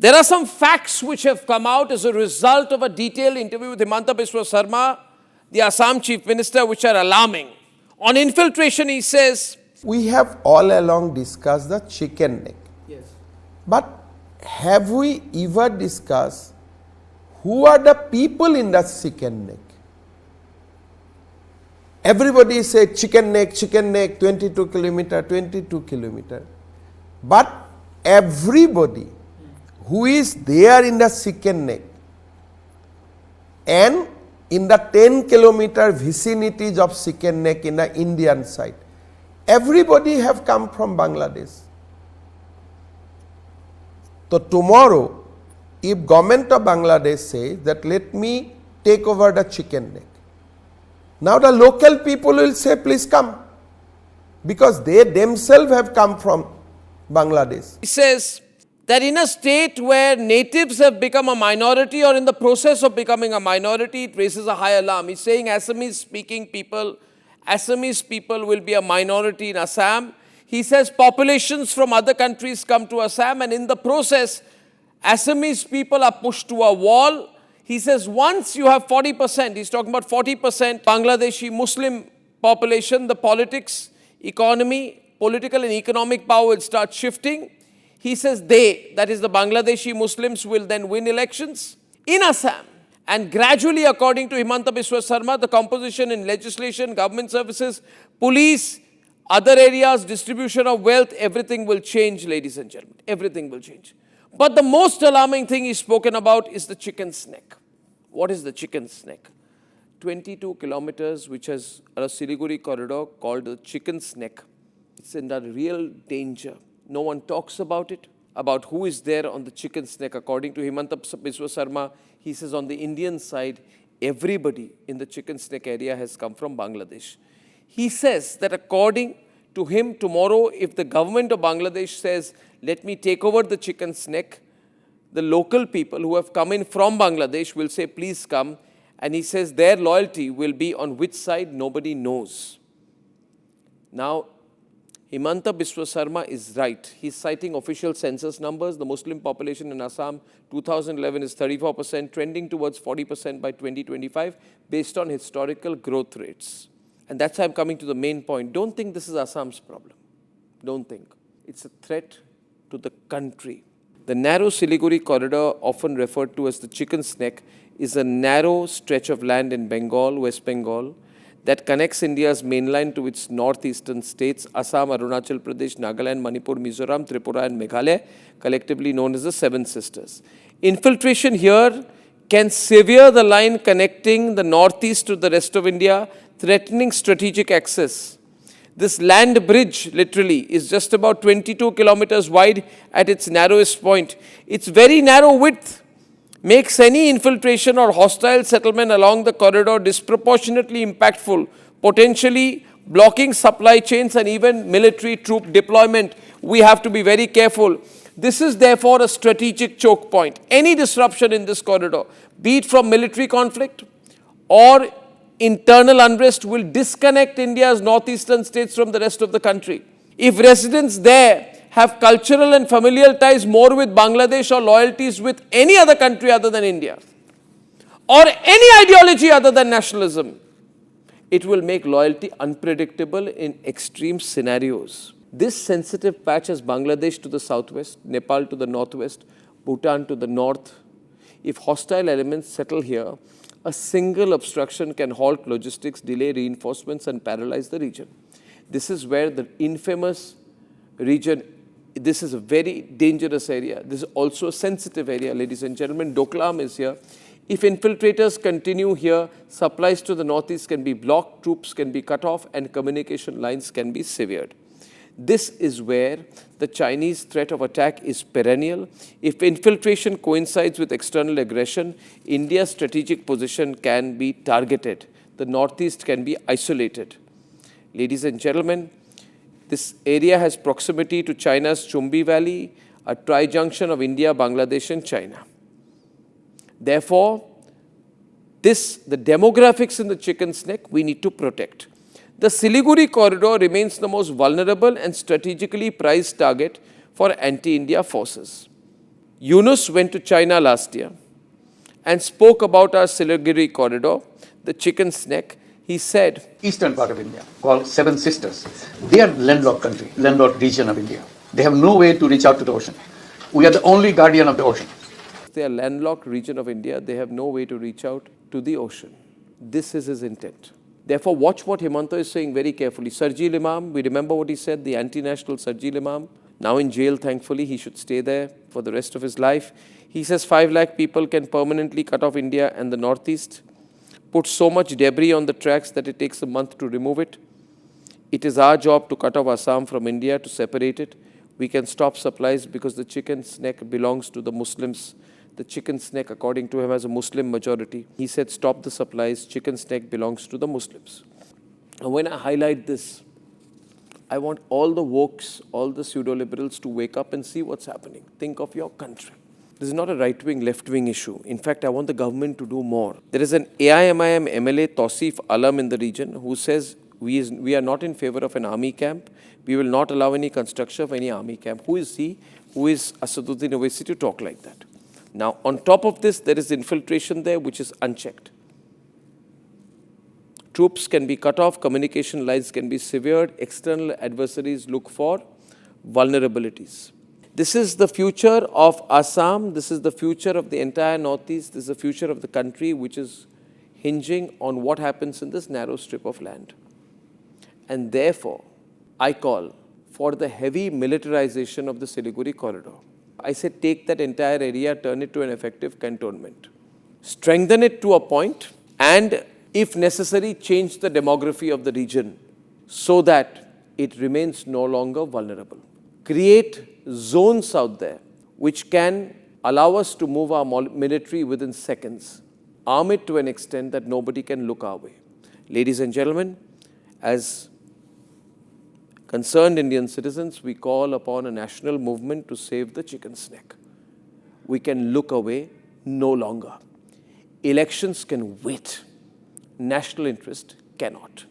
There are some facts which have come out as a result of a detailed interview with Himanta Biswa Sarma, the Assam Chief Minister, which are alarming. On infiltration, he says, we have all along discussed the chicken neck. yes. But have we ever discussed who are the people in the chicken neck? Everybody say chicken neck, 22 kilometer, 22 kilometer. But everybody who is there in the chicken neck and in the 10 kilometer vicinities of chicken neck in the Indian side, everybody have come from Bangladesh. So tomorrow, if government of Bangladesh says that let me take over the chicken neck, now the local people will say please come, because they themselves have come from Bangladesh. He says that in a state where natives have become a minority or in the process of becoming a minority, it raises a high alarm. He's saying Assamese speaking people, Assamese people will be a minority in Assam. He says populations from other countries come to Assam, and in the process, Assamese people are pushed to a wall. He says once you have 40%, he's talking about 40% Bangladeshi Muslim population, the politics, economy, political and economic power will start shifting. He says they, that is the Bangladeshi Muslims, will then win elections in Assam. And gradually, according to Himanta Biswa Sarma, the composition in legislation, government services, police, other areas, distribution of wealth, everything will change, ladies and gentlemen. Everything will change. But the most alarming thing he's spoken about is the chicken's neck. What is the chicken's neck? 22 kilometers, which has a Siliguri corridor called the chicken's neck. It's in a real danger. No one talks about it, about who is there on the chicken's neck. According to Himanta Biswa Sarma, he says on the Indian side, everybody in the chicken's neck area has come from Bangladesh. He says that according to him, tomorrow, if the government of Bangladesh says, let me take over the chicken's neck, the local people who have come in from Bangladesh will say, please come. And he says their loyalty will be on which side, nobody knows. Now, Himanta Biswa Sarma is right. He's citing official census numbers. The Muslim population in Assam, 2011 is 34%, trending towards 40% by 2025, based on historical growth rates. And that's why I'm coming to the main point. Don't think this is Assam's problem. Don't think. It's a threat to the country. The narrow Siliguri corridor, often referred to as the chicken's neck, is a narrow stretch of land in Bengal, West Bengal, that connects India's mainland to its northeastern states, Assam, Arunachal Pradesh, Nagaland, Manipur, Mizoram, Tripura and Meghalaya, collectively known as the Seven Sisters. Infiltration here can sever the line connecting the northeast to the rest of India, threatening strategic access. This land bridge, literally, is just about 22 kilometers wide at its narrowest point. Its very narrow width makes any infiltration or hostile settlement along the corridor disproportionately impactful, potentially blocking supply chains and even military troop deployment. We have to be very careful. This is therefore a strategic choke point. Any disruption in this corridor, be it from military conflict or internal unrest, will disconnect India's northeastern states from the rest of the country. If residents there have cultural and familial ties more with Bangladesh or loyalties with any other country other than India, or any ideology other than nationalism, it will make loyalty unpredictable in extreme scenarios. This sensitive patch has Bangladesh to the southwest, Nepal to the northwest, Bhutan to the north. If hostile elements settle here, a single obstruction can halt logistics, delay reinforcements and paralyze the region. This is where the infamous region, this is a very dangerous area. This is also a sensitive area, ladies and gentlemen. Doklam is here. If infiltrators continue here, supplies to the northeast can be blocked, troops can be cut off, and communication lines can be severed. This is where the Chinese threat of attack is perennial. If infiltration coincides with external aggression, India's strategic position can be targeted. The northeast can be isolated. Ladies and gentlemen, this area has proximity to China's Chumbi Valley, a tri-junction of India, Bangladesh and China. Therefore, the demographics in the chicken's neck, we need to protect. The Siliguri corridor remains the most vulnerable and strategically prized target for anti-India forces. Yunus went to China last year and spoke about our Siliguri Corridor, the chicken's neck. He said, eastern part of India, called Seven Sisters. They are landlocked country, landlocked region of India. They have no way to reach out to the ocean. We are the only guardian of the ocean. they are landlocked region of India. They have no way to reach out to the ocean. This is his intent. Therefore, watch what Himanta is saying very carefully. Sarjil Imam, we remember what he said, the anti-national Sarjil Imam, now in jail, thankfully. He should stay there for the rest of his life. He says 5 lakh people can permanently cut off India and the northeast, put so much debris on the tracks that it takes a month to remove it. It is our job to cut off Assam from India, to separate it. We can stop supplies because the chicken's neck belongs to the Muslims. The chicken's neck, according to him, has a Muslim majority. He said, stop the supplies, chicken's neck belongs to the Muslims. And when I highlight this, I want all the wokes, all the pseudo-liberals to wake up and see what's happening. Think of your country. This is not a right-wing, left-wing issue. In fact, I want the government to do more. There is an AIMIM MLA, Tausif Alam, in the region who says, we are not in favor of an army camp. We will not allow any construction of any army camp. Who is he? Who is Asaduddin Owaisi to talk like that? Now, on top of this, there is infiltration there which is unchecked. Troops can be cut off, communication lines can be severed, external adversaries look for vulnerabilities. This is the future of Assam, this is the future of the entire Northeast, this is the future of the country which is hinging on what happens in this narrow strip of land. And therefore, I call for the heavy militarization of the Siliguri Corridor. I said take that entire area, turn it to an effective cantonment. Strengthen it to a point and, if necessary, change the demography of the region so that it remains no longer vulnerable. Create zones out there which can allow us to move our military within seconds. Arm it to an extent that nobody can look our way. Ladies and gentlemen, as concerned Indian citizens, we call upon a national movement to save the chicken's neck. We can look away no longer. Elections can wait. National interest cannot.